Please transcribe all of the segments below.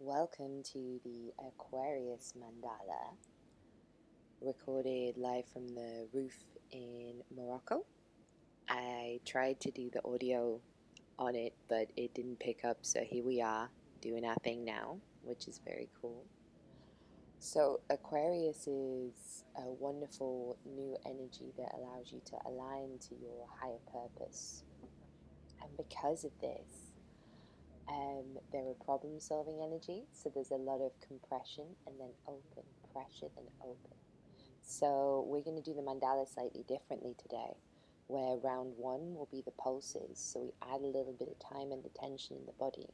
Welcome to the Aquarius Mandala, recorded live from the roof in Morocco. I tried to do the audio on it, but it didn't pick up, so here we are doing our thing now, which is very cool. So Aquarius is a wonderful new energy that allows you to align to your higher purpose. And because of this, they're a problem-solving energy, so there's a lot of compression and then open, pressure then open. So we're going to do the mandala slightly differently today, where round one will be the pulses, so we add a little bit of time and attention in the body.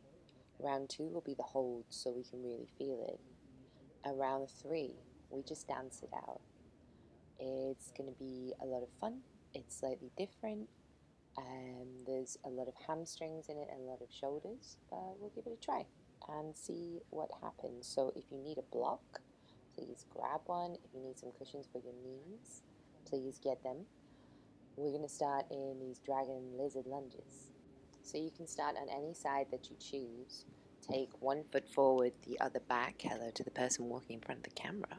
Round two will be the holds, so we can really feel it. And round three, we just dance it out. It's going to be a lot of fun. It's slightly different. There's a lot of hamstrings in it and a lot of shoulders, but we'll give it a try and see what happens. So if you need a block, please grab one. If you need some cushions for your knees, please get them. We're going to start in these dragon lizard lunges. So you can start on any side that you choose. Take 1 foot forward, the other back. Hello to the person walking in front of the camera.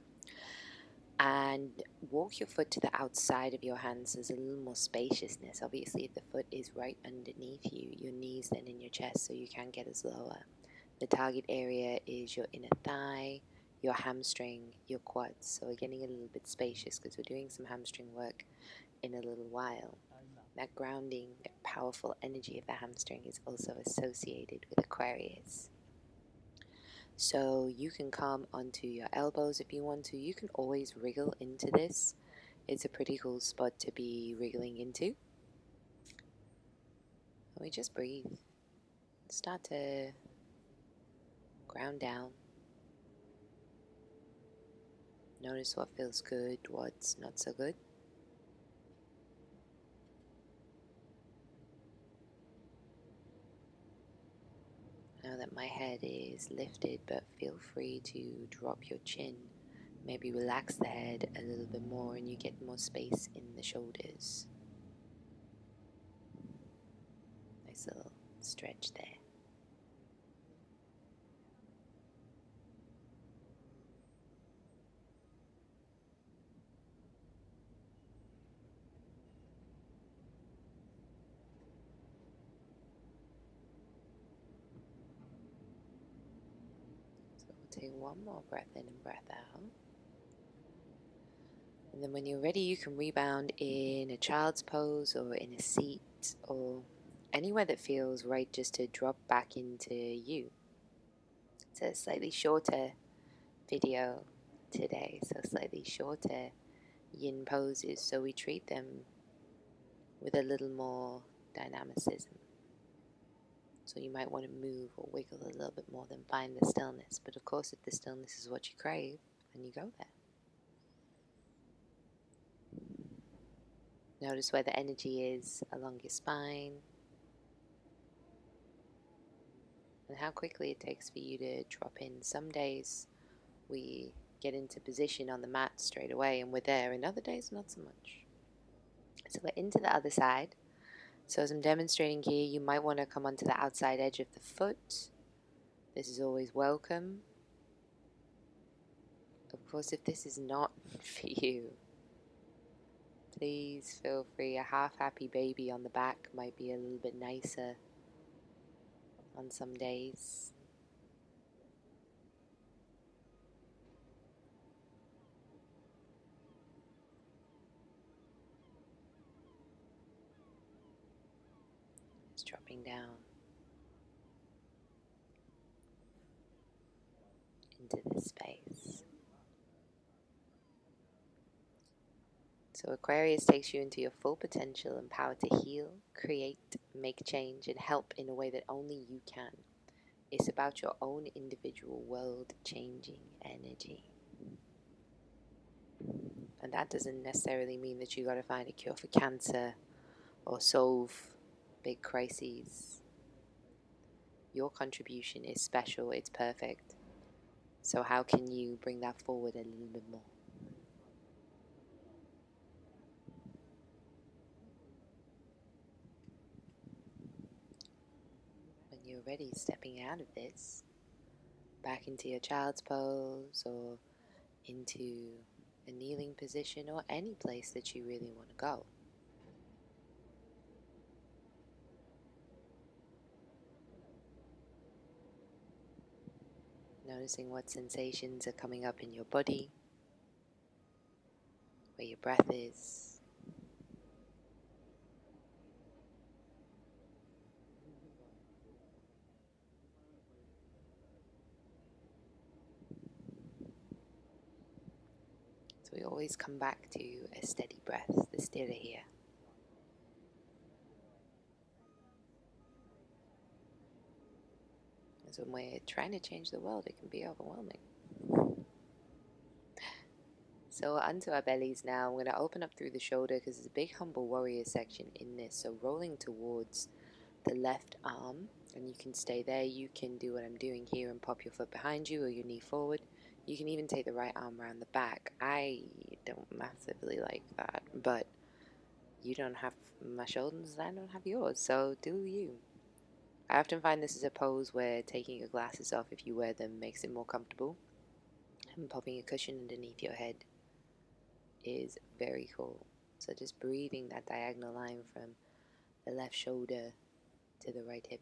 And walk your foot to the outside of your hands. There's a little more spaciousness. Obviously, if the foot is right underneath you, your knees then in your chest, so you can get as lower. The target area is your inner thigh, your hamstring, your quads. So we're getting a little bit spacious because we're doing some hamstring work in a little while. That grounding, that powerful energy of the hamstring is also associated with Aquarius. So you can come onto your elbows if you want to. You can always wriggle into this. It's a pretty cool spot to be wriggling into. And we just breathe. Start to ground down. Notice what feels good, what's not so good. Know that my head is lifted, but feel free to drop your chin. Maybe relax the head a little bit more and you get more space in the shoulders. Nice little stretch there. So we'll take one more breath in and breath out. And then when you're ready, you can rebound in a child's pose or in a seat or anywhere that feels right, just to drop back into you. It's a slightly shorter video today, so slightly shorter yin poses, so we treat them with a little more dynamicism. So you might want to move or wiggle a little bit more than find the stillness. But of course, if the stillness is what you crave, then you go there. Notice where the energy is along your spine and how quickly it takes for you to drop in. Some days we get into position on the mat straight away and we're there, and other days not so much. So we're into the other side. So as I'm demonstrating here, you might want to come onto the outside edge of the foot. This is always welcome. Of course, if this is not for you, please feel free. A half-happy baby on the back might be a little bit nicer on some days. Just dropping down into this space. So Aquarius takes you into your full potential and power to heal, create, make change, and help in a way that only you can. It's about your own individual world-changing energy. And that doesn't necessarily mean that you got to find a cure for cancer or solve big crises. Your contribution is special, it's perfect. So how can you bring that forward a little bit more? When you're ready, stepping out of this, back into your child's pose or into a kneeling position or any place that you really want to go. Noticing what sensations are coming up in your body, where your breath is. So we always come back to a steady breath, the stiller here. As when we're trying to change the world, it can be overwhelming. So onto our bellies now. I'm going to open up through the shoulder because there's a big humble warrior section in this. So rolling towards the left arm, and you can stay there. You can do what I'm doing here and pop your foot behind you or your knee forward. You can even take the right arm around the back. I don't massively like that, but you don't have my shoulders, I don't have yours, so do you. I often find this is a pose where taking your glasses off, if you wear them, makes it more comfortable, and popping a cushion underneath your head is very cool. So just breathing that diagonal line from the left shoulder to the right hip.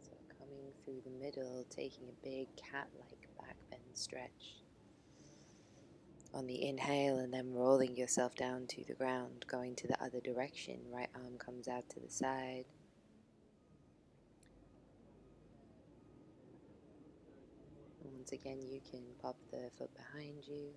So coming through the middle, taking a big cat-like back bend stretch on the inhale, and then rolling yourself down to the ground, going to the other direction. Right arm comes out to the side. Once again, you can pop the foot behind you.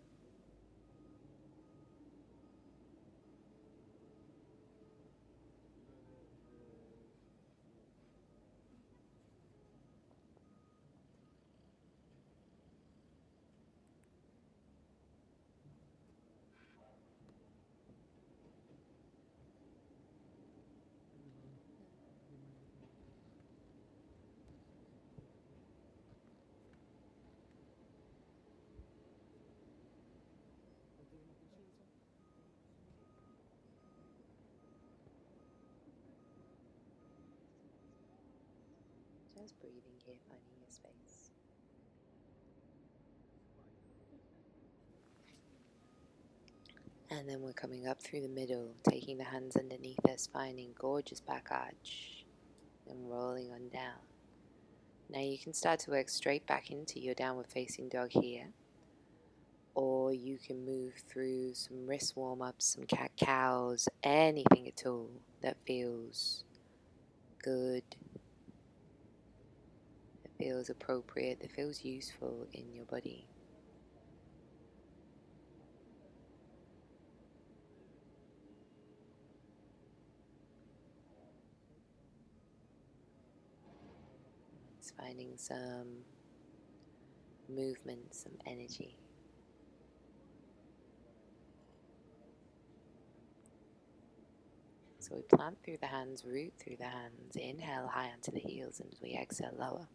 Just breathing here, finding your space. And then we're coming up through the middle, taking the hands underneath us, finding gorgeous back arch, and rolling on down. Now you can start to work straight back into your downward facing dog here, or you can move through some wrist warm-ups, some cat-cows, anything at all that feels good, that feels appropriate, that feels useful in your body. It's finding some movement, some energy. So we plant through the hands, root through the hands, inhale high onto the heels, and as we exhale lower.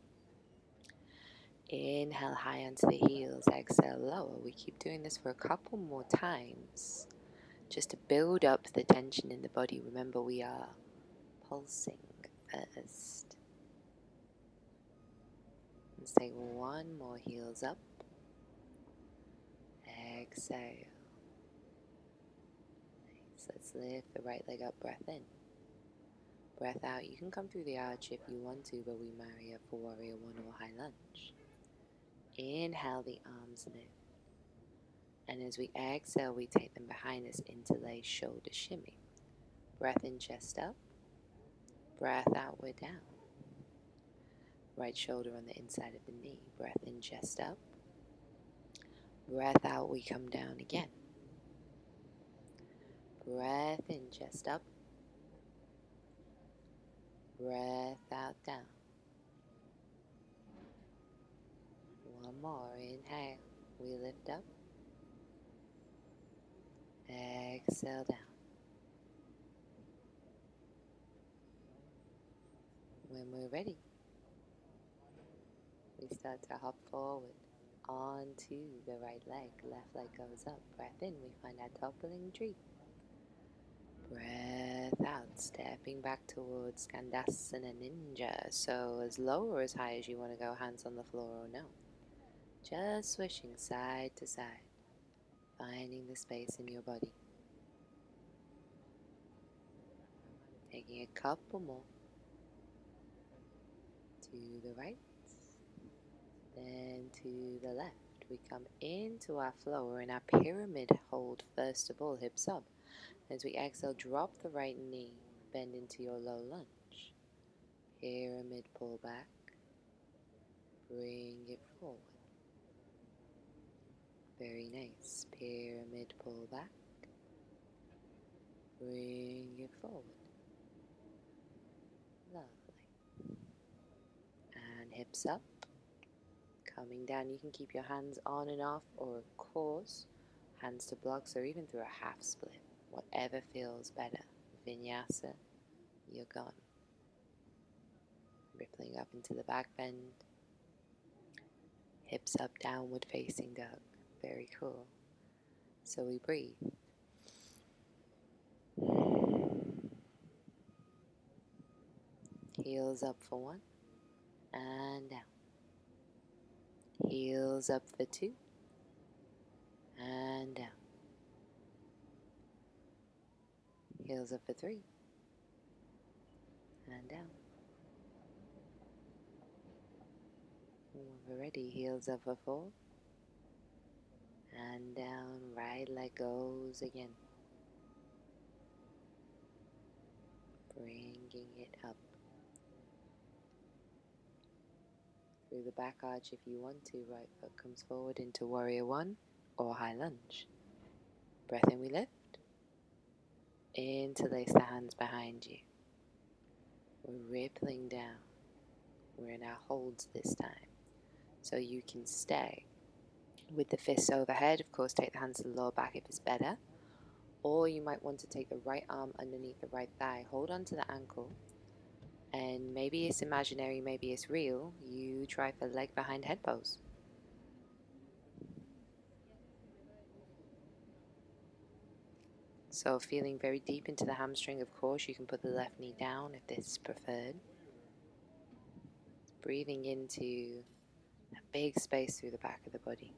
Inhale high onto the heels, exhale lower. We keep doing this for a couple more times, just to build up the tension in the body. Remember, we are pulsing first. Let's take one more, heels up. Exhale. Nice. Let's lift the right leg up, breath in. Breath out. You can come through the arch if you want to, but we marry up for warrior one or high lunge. Inhale, the arms lift. And as we exhale, we take them behind us, interlace, shoulder shimmy. Breath in, chest up. Breath out, we're down. Right shoulder on the inside of the knee. Breath in, chest up. Breath out, we come down again. Breath in, chest up. Breath out, down. One more, inhale. We lift up. exhale down. When we're ready, we start to hop forward onto the right leg. Left leg goes up. Breath in, we find our toppling tree. Breath out, stepping back towards Skandasana Ninja. So as low or as high as you want to go, hands on the floor or no. Just swishing side to side, finding the space in your body. Taking a couple more. To the right, then to the left. We come into our flow. We're in our pyramid hold first of all, hips up. As we exhale, drop the right knee, bend into your low lunge. Pyramid pull back, bring it forward. Very nice. Pyramid pull back, bring it forward. Lovely. And hips up. Coming down, you can keep your hands on and off, or of course, hands to blocks, or even through a half split. Whatever feels better. Vinyasa, you're gone. Rippling up into the back bend. Hips up, downward facing dog. Very cool. So we breathe. Heels up for 1. And down. Heels up for 2. And down. Heels up for 3. And down. When we're ready, heels up for 4. And down, right leg goes again. Bringing it up. Through the back arch if you want to. Right foot comes forward into warrior 1 or high lunge. Breath in, we lift. Interlace the hands behind you. We're rippling down. We're in our holds this time. So you can stay with the fists overhead. Of course, take the hands to the lower back if it's better. Or you might want to take the right arm underneath the right thigh. Hold on to the ankle. And maybe it's imaginary, maybe it's real. You try for leg behind head pose. So feeling very deep into the hamstring, of course, you can put the left knee down if this is preferred. Breathing into a big space through the back of the body.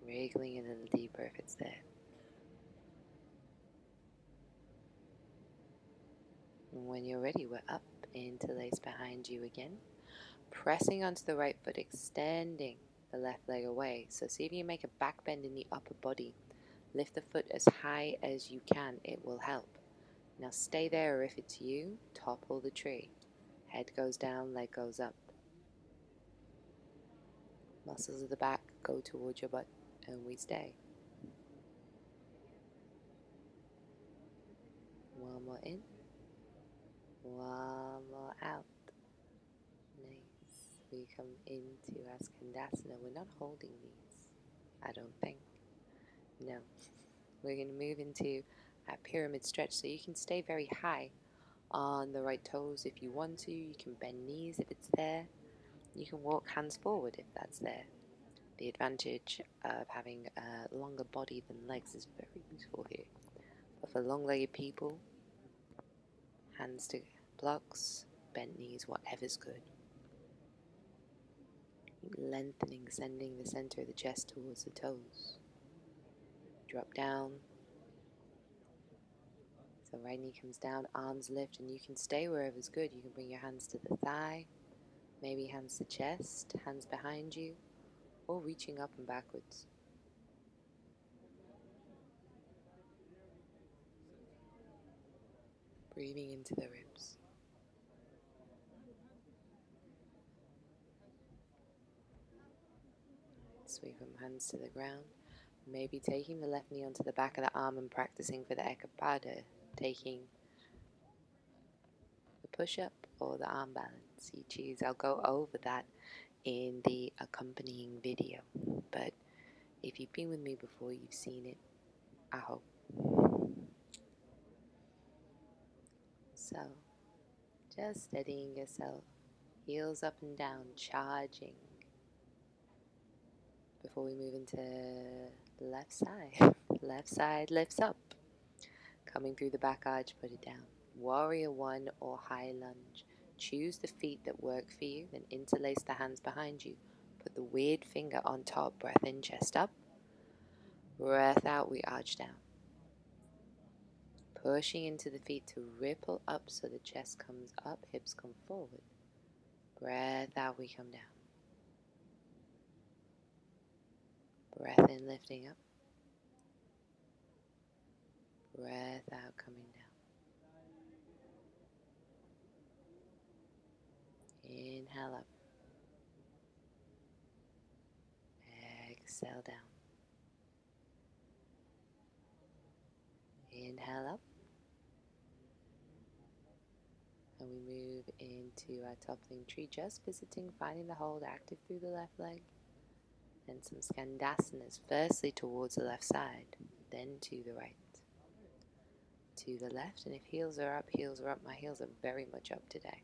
Wriggling a little deeper if it's there. And when you're ready, we're up, interlace behind you again. Pressing onto the right foot, extending the left leg away. So see if you make a back bend in the upper body. Lift the foot as high as you can. It will help. Now stay there, or if it's you, topple the tree. Head goes down, leg goes up. Muscles of the back go towards your butt, and we stay. One more in. One more out. Nice. We come into our Skandasana. We're not holding these, I don't think. No. We're going to move into a pyramid stretch, so you can stay very high on the right toes if you want to. You can bend knees if it's there. You can walk hands forward if that's there. The advantage of having a longer body than legs is very useful here. But for long-legged people, hands to blocks, bent knees, whatever's good. Lengthening, sending the center of the chest towards the toes. Drop down. So right knee comes down, arms lift, and you can stay wherever's good. You can bring your hands to the thigh, maybe hands to chest, hands behind you, or reaching up and backwards. Breathing into the ribs. Sweep them hands to the ground. Maybe taking the left knee onto the back of the arm and practicing for the Ekapada, taking the push-up or the arm balance. You choose. I'll go over that in the accompanying video. But if you've been with me before, you've seen it. I hope. So, just steadying yourself, heels up and down, charging. Before we move into the left side. Left side lifts up. Coming through the back arch, put it down. Warrior one or high lunge. Choose the feet that work for you, then interlace the hands behind you. Put the weird finger on top, breath in, chest up. Breath out, we arch down. Pushing into the feet to ripple up so the chest comes up, hips come forward. Breath out, we come down. Breath in, lifting up. Breath out, coming down. Inhale up. Exhale down. Inhale up. And we move into our toppling tree, just visiting, finding the hold active through the left leg. And some Skandasanas, firstly towards the left side, then to the right. To the left, and if heels are up, heels are up. My heels are very much up today.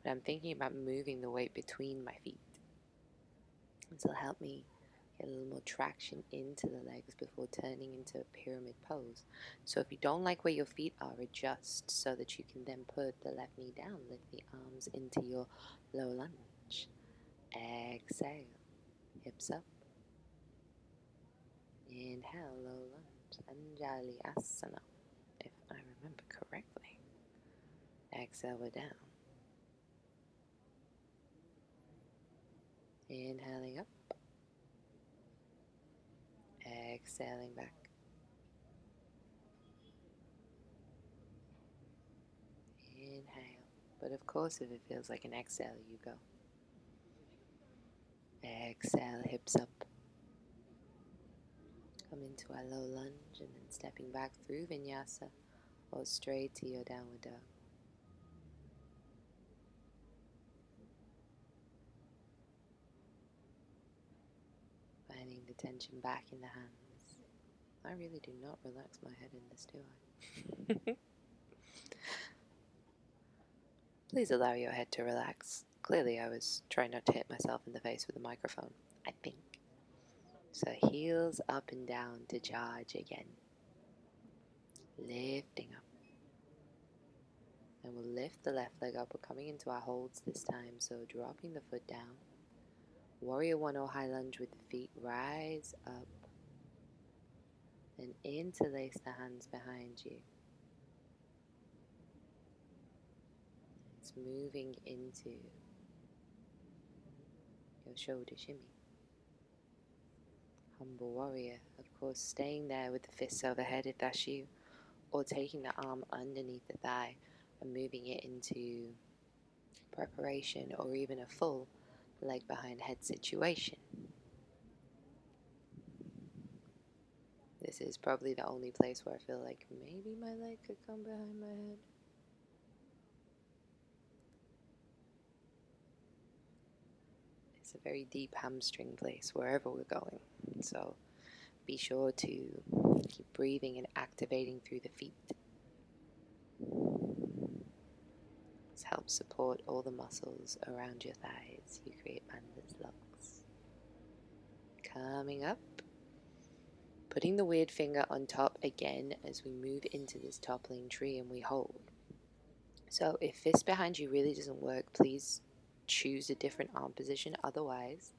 But I'm thinking about moving the weight between my feet. This will help me get a little more traction into the legs before turning into a pyramid pose. So if you don't like where your feet are, adjust so that you can then put the left knee down, lift the arms into your low lunge. Exhale, hips up. Inhale, low lunge, Anjali Asana, if I remember correctly. Exhale, we're down. Inhaling up. Exhaling back. Inhale. But of course, if it feels like an exhale, you go. Exhale, hips up. Come into our low lunge and then stepping back through vinyasa or straight to your downward dog. Finding the tension back in the hands. I really do not relax my head in this, do I? Please allow your head to relax. Clearly I was trying not to hit myself in the face with a microphone, I think. So heels up and down to charge again. Lifting up. And we'll lift the left leg up. We're coming into our holds this time, so dropping the foot down. Warrior one or high lunge with the feet. Rise up. Then interlace the hands behind you. It's moving into your shoulder shimmy. Humble warrior, of course, staying there with the fists overhead if that's you, or taking the arm underneath the thigh and moving it into preparation or even a full leg behind head situation. This is probably the only place where I feel like maybe my leg could come behind my head. It's a very deep hamstring place wherever we're going. So be sure to keep breathing and activating through the feet. This helps support all the muscles around your thighs. You create panda's locks. Coming up. Putting the weird finger on top again as we move into this toppling tree and we hold. So if fist behind you really doesn't work, please choose a different arm position. Otherwise,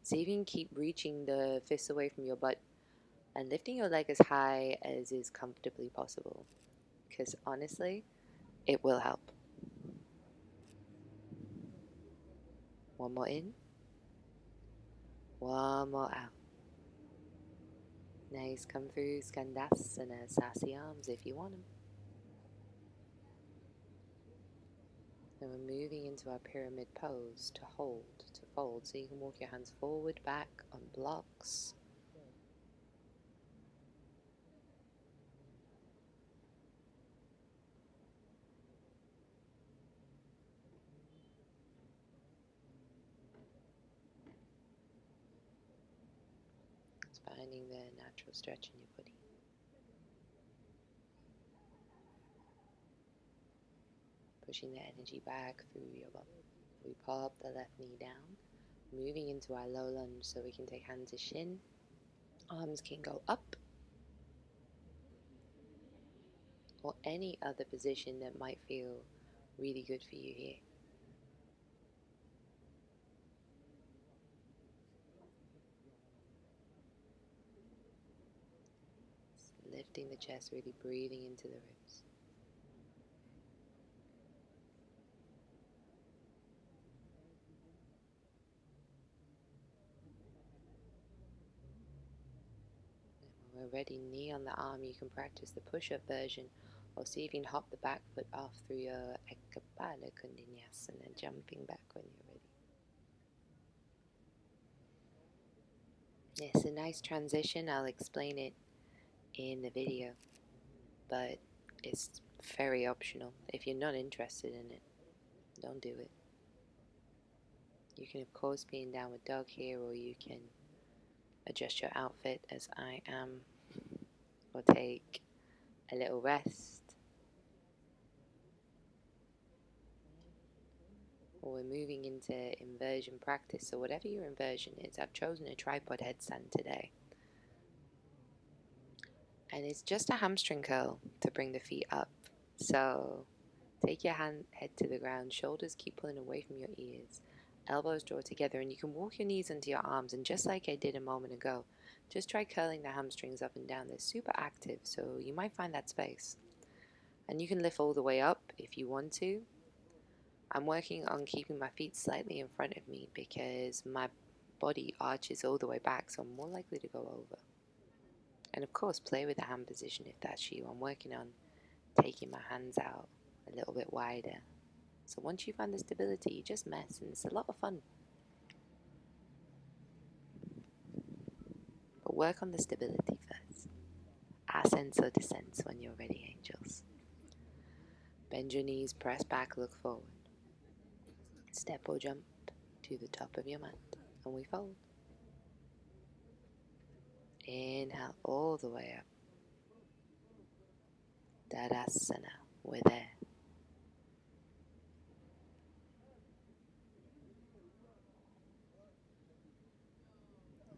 see if you can keep reaching the fists away from your butt and lifting your leg as high as is comfortably possible. Because honestly, it will help. One more in. One more out. Nice, come through Skandasana, sassy arms if you want them. And we're moving into our pyramid pose to hold, to fold. So you can walk your hands forward, back on blocks. It's finding the natural stretch in your body. pushing the energy back through your bum. We pop the left knee down, moving into our low lunge so we can take hands to shin. Arms can go up, or any other position that might feel really good for you here. Just lifting the chest, really breathing into the ribs. And when we're ready, knee on the arm, you can practice the push-up version, or see if you can hop the back foot off through your Ekapala Kundinyasana, jumping back when you're ready. It's a nice transition. I'll explain it in the video, but it's very optional. If you're not interested in it, don't do it. You can of course be in downward dog here, or you can adjust your outfit as I am, or take a little rest, or we're moving into inversion practice. So whatever your inversion is, I've chosen a tripod headstand today, and it's just a hamstring curl to bring the feet up. So take your head to the ground, shoulders keep pulling away from your ears, elbows draw together, and you can walk your knees into your arms, and just like I did a moment ago, just try curling the hamstrings up and down. They're super active, so you might find that space. And you can lift all the way up if you want to. I'm working on keeping my feet slightly in front of me because my body arches all the way back, so I'm more likely to go over. And of course, play with the hand position if that's you. I'm working on taking my hands out a little bit wider. So once you find the stability, you just mess, and it's a lot of fun. But work on the stability first. Ascents or descents when you're ready, angels. Bend your knees, press back, look forward. Step or jump to the top of your mat, and we fold. Inhale all the way up. Tadasana, we're there.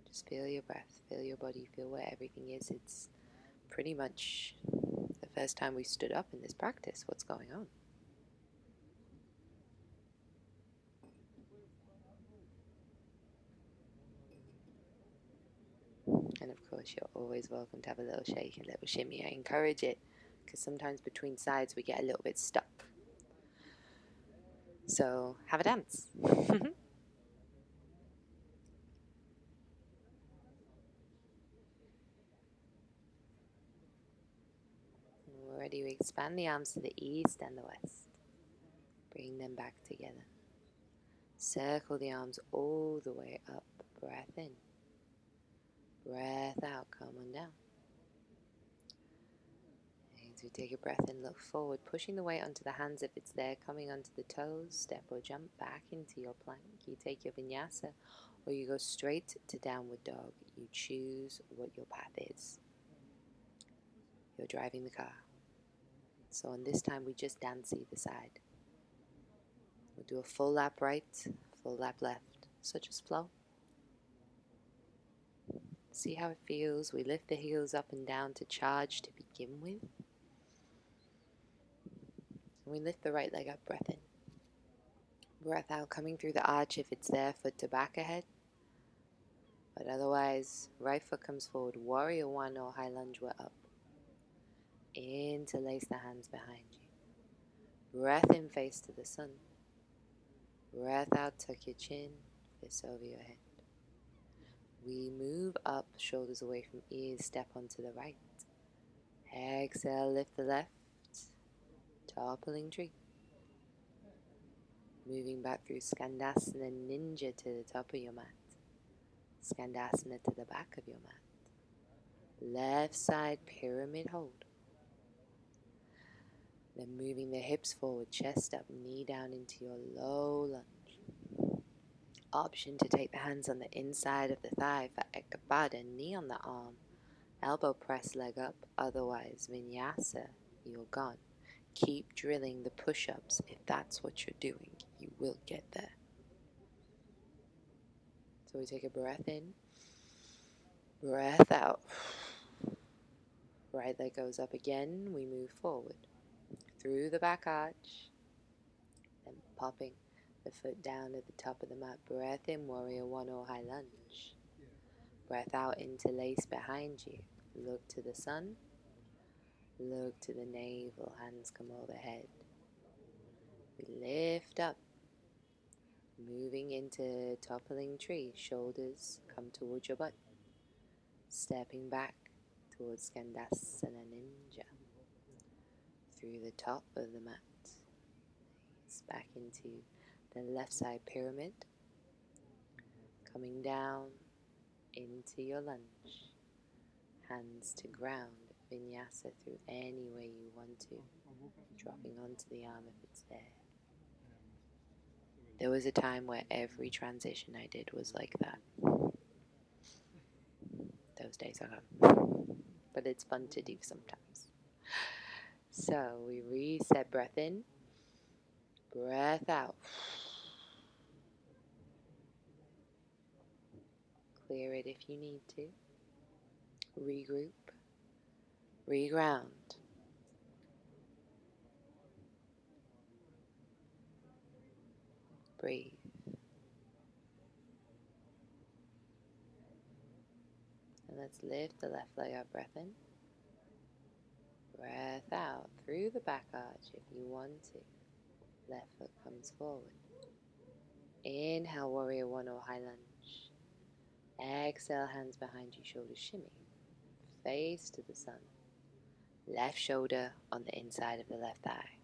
Just feel your breath, feel your body, feel where everything is. It's pretty much the first time we stood up in this practice. What's going on? And of course, you're always welcome to have a little shake and a little shimmy. I encourage it because sometimes between sides we get a little bit stuck. So have a dance. We're ready. We expand the arms to the east and the west. Bring them back together. Circle the arms all the way up. Breath in. Breath out. Come on down. As we take a breath in, look forward, pushing the weight onto the hands if it's there, coming onto the toes, step or jump back into your plank. You take your vinyasa, or you go straight to downward dog. You choose what your path is. You're driving the car. So on this time, we just dance either side. We'll do a full lap right, full lap left. So just flow. See how it feels. We lift the heels up and down to charge to begin with. And we lift the right leg up, breath in. Breath out, coming through the arch if it's there, foot to back ahead. But otherwise, right foot comes forward, warrior one or high lunge, we're up. Interlace the hands behind you. Breath in, face to the sun. Breath out, tuck your chin, fists over your head. We move up, shoulders away from ears, step onto the right. Exhale, lift the left, toppling tree. Moving back through Skandasana Ninja to the top of your mat. Skandasana to the back of your mat. Left side pyramid hold. Then moving the hips forward, chest up, knee down into your low lunge. Option to take the hands on the inside of the thigh for Ekapada, knee on the arm, elbow press, leg up. Otherwise, Vinyasa, you're gone. Keep drilling the push-ups. If that's what you're doing, you will get there. So we take a breath in, breath out. Right leg goes up again. We move forward through the back arch, then popping the foot down at the top of the mat. Breath in, warrior one or high lunge. Breath out, interlace behind you. Look to the sun. Look to the navel. Hands come overhead. We lift up. Moving into toppling tree. Shoulders come towards your butt. Stepping back towards Skandasana Ninja. Through the top of the mat. It's back into the left side pyramid. Coming down into your lunge. Hands to ground. Vinyasa through any way you want to. Dropping onto the arm if it's there. There was a time where every transition I did was like that. Those days are gone. But it's fun to do sometimes. So we reset, breath in, breath out. Clear it if you need to. Regroup, reground. Breathe. And let's lift the left leg up, breath in. Breath out through the back arch if you want to. Left foot comes forward. Inhale, warrior one or high lunge. Exhale, hands behind you, shoulders shimmy. Face to the sun. Left shoulder on the inside of the left thigh.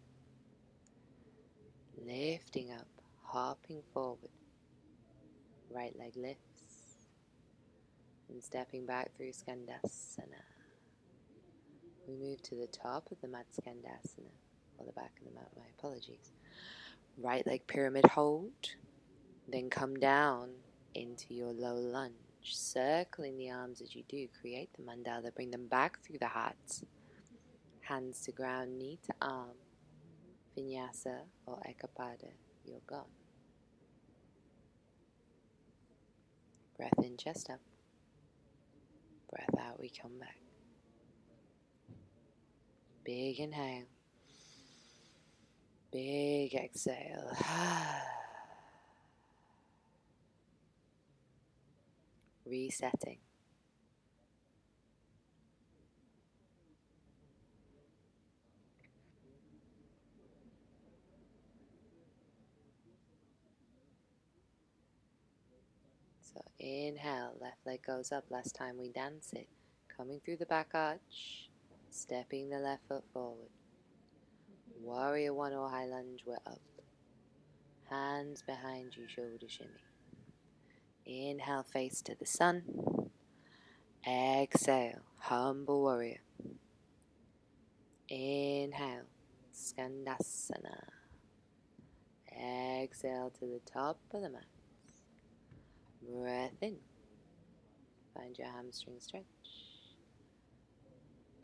Lifting up, hopping forward. Right leg lifts. And stepping back through Skandasana. We move to the top of the mat, Skandasana. Or the back of the mat, my apologies. Right leg pyramid hold. Then come down into your low lunge. Circling the arms as you do. Create the mandala. Bring them back through the heart. Hands to ground, knee to arm. Vinyasa or Ekapada. You're gone. Breath in, chest up. Breath out, we come back. Big inhale. Big exhale. Resetting. So inhale, left leg goes up. Last time we dance it. Coming through the back arch. Stepping the left foot forward. Warrior one or high lunge, we're up. Hands behind you, shoulder shimmy. Inhale, face to the sun. Exhale, humble warrior. Inhale, Skandasana. Exhale to the top of the mat. Breath in. Find your hamstring stretch.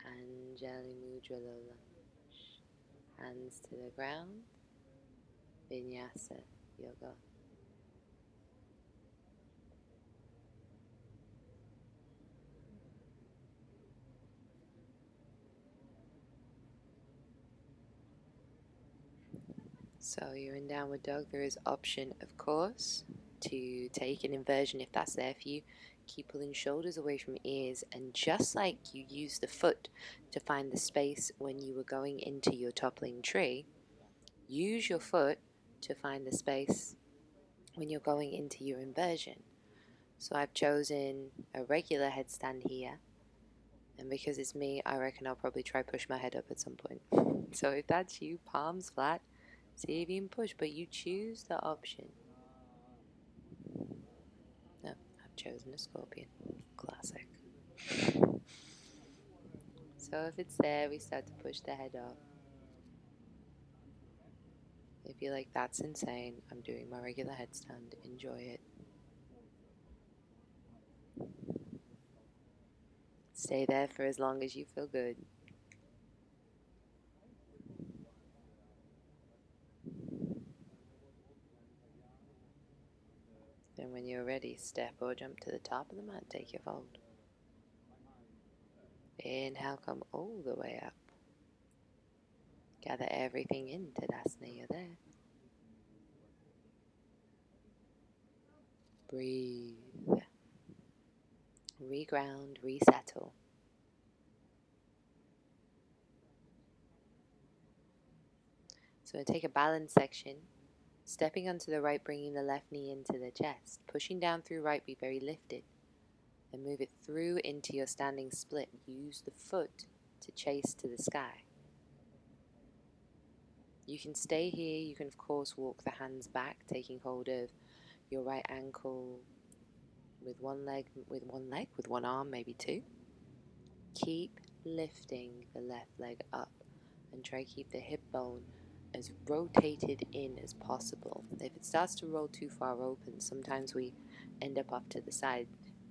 Anjali Mudra low lunge. Hands to the ground. Vinyasa yoga. So you're in downward dog. There is option, of course, to take an inversion if that's there for you. Keep pulling shoulders away from ears, and just like you use the foot to find the space when you were going into your toppling tree, use your foot to find the space when you're going into your inversion. So I've chosen a regular headstand here, and because it's me, I reckon I'll probably try push my head up at some point. So if that's you, palms flat, see if you can push, but you choose the option. No, I've chosen a scorpion. Classic. So if it's there, we start to push the head up. If you're like, that's insane, I'm doing my regular headstand, enjoy it. Stay there for as long as you feel good. And when you're ready, step or jump to the top of the mat, take your fold. Inhale, come all the way up. Gather everything in, Tadasana, you're there. Breathe. Reground, resettle. So take a balance section. Stepping onto the right, bringing the left knee into the chest. Pushing down through right, be very lifted. And move it through into your standing split. Use the foot to chase to the sky. You can stay here. You can, of course, walk the hands back, taking hold of your right ankle with one arm, maybe two. Keep lifting the left leg up and try to keep the hip bone as rotated in as possible. If it starts to roll too far open, sometimes we end up off to the side.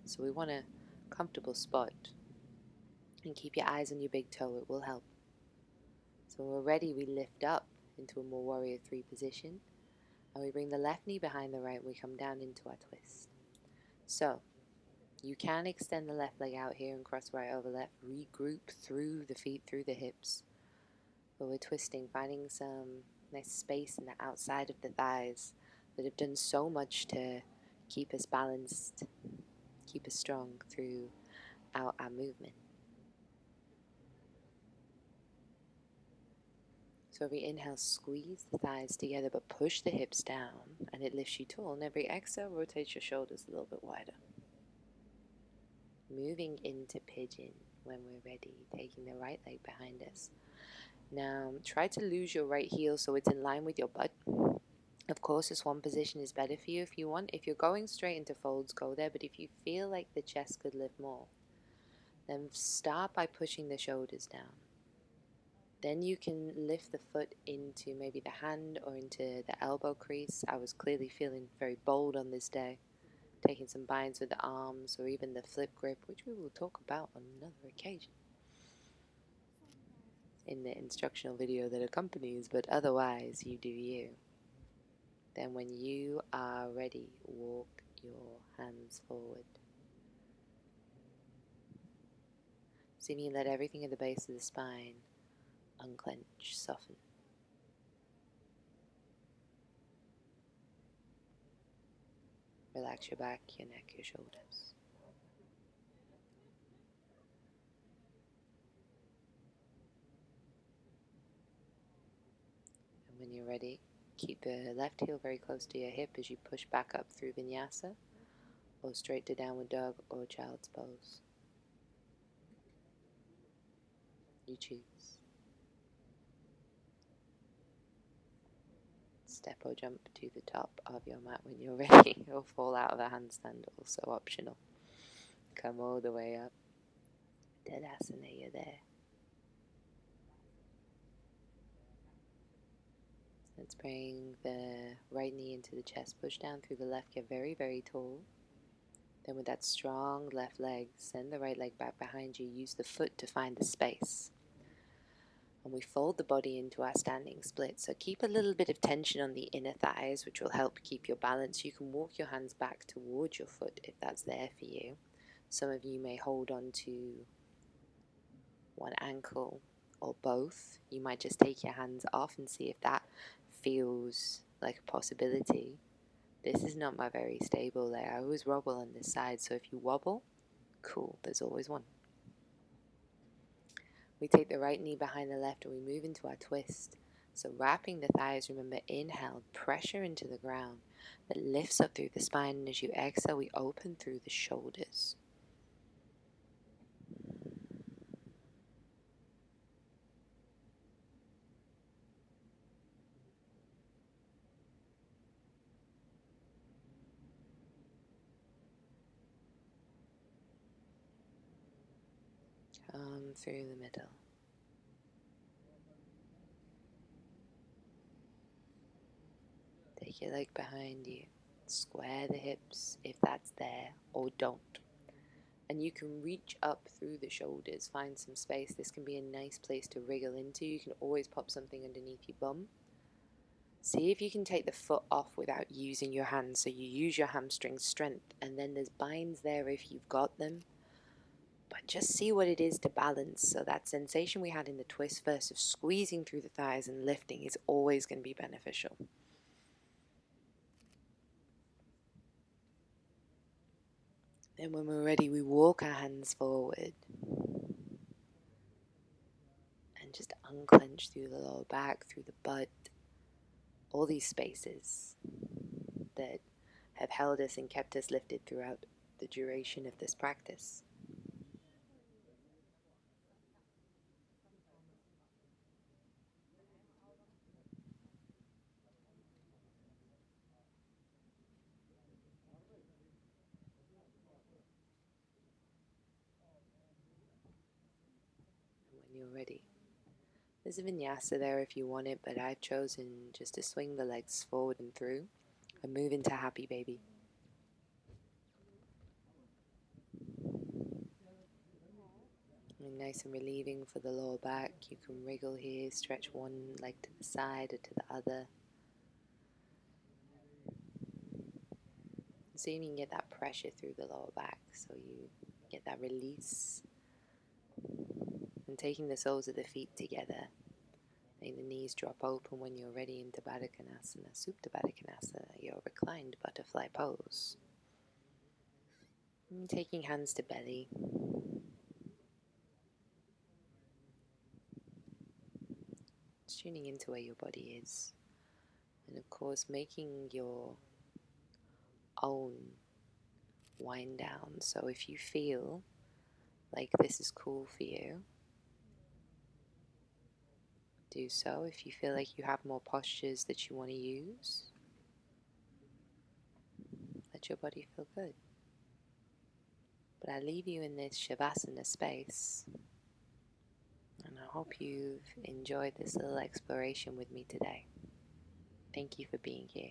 So we want a comfortable spot. And keep your eyes on your big toe, it will help. So when we're ready, we lift up into a more warrior 3 position. And we bring the left knee behind the right, and we come down into our twist. So you can extend the left leg out here and cross right over left. Regroup through the feet, through the hips. But we're twisting, finding some nice space in the outside of the thighs that have done so much to keep us balanced, keep us strong throughout our movement. So every inhale, squeeze the thighs together, but push the hips down, and it lifts you tall. And every exhale, rotate your shoulders a little bit wider. Moving into pigeon when we're ready, taking the right leg behind us. Now, try to lose your right heel so it's in line with your butt. Of course, this one position is better for you if you want. If you're going straight into folds, go there. But if you feel like the chest could lift more, then start by pushing the shoulders down. Then you can lift the foot into maybe the hand or into the elbow crease. I was clearly feeling very bold on this day, taking some binds with the arms or even the flip grip, which we will talk about on another occasion in the instructional video that accompanies, but otherwise you do you. Then when you are ready, walk your hands forward. See me let everything at the base of the spine unclench, soften. Relax your back, your neck, your shoulders. And when you're ready, keep the left heel very close to your hip as you push back up through vinyasa or straight to downward dog or child's pose. You choose. Step or jump to the top of your mat when you're ready, or fall out of a handstand, also optional. Come all the way up. Tadasana, you're there. Let's bring the right knee into the chest, push down through the left, get very, very tall. Then with that strong left leg, send the right leg back behind you, use the foot to find the space. And we fold the body into our standing split. So keep a little bit of tension on the inner thighs, which will help keep your balance. You can walk your hands back towards your foot if that's there for you. Some of you may hold on to one ankle or both. You might just take your hands off and see if that feels like a possibility. This is not my very stable leg. I always wobble on this side, so if you wobble, cool, there's always one. We take the right knee behind the left and we move into our twist. So wrapping the thighs, remember, inhale, pressure into the ground that lifts up through the spine, and as you exhale, we open through the shoulders. Come through the middle. Take your leg behind you. Square the hips if that's there, or don't. And you can reach up through the shoulders, find some space. This can be a nice place to wriggle into. You can always pop something underneath your bum. See if you can take the foot off without using your hands, so you use your hamstring strength, and then there's binds there if you've got them. But just see what it is to balance. So that sensation we had in the twist versus squeezing through the thighs and lifting is always going to be beneficial. Then when we're ready, we walk our hands forward and just unclench through the lower back, through the butt, all these spaces that have held us and kept us lifted throughout the duration of this practice. And when you're ready, there's a vinyasa there if you want it, but I've chosen just to swing the legs forward and through and move into happy baby. And nice and relieving for the lower back. You can wriggle here, stretch one leg to the side or to the other. So you can get that pressure through the lower back, so you get that release. And taking the soles of the feet together, letting the knees drop open when you're ready into Baddha Konasana, Supta Baddha Konasana, your reclined butterfly pose. And taking hands to belly. Tuning into where your body is. And of course, making your own wind down. So if you feel like this is cool for you, do so. If you feel like you have more postures that you want to use, let your body feel good. But I leave you in this Shavasana space, and I hope you've enjoyed this little exploration with me today. Thank you for being here.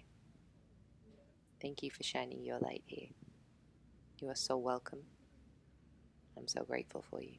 Thank you for shining your light here. You are so welcome. I'm so grateful for you.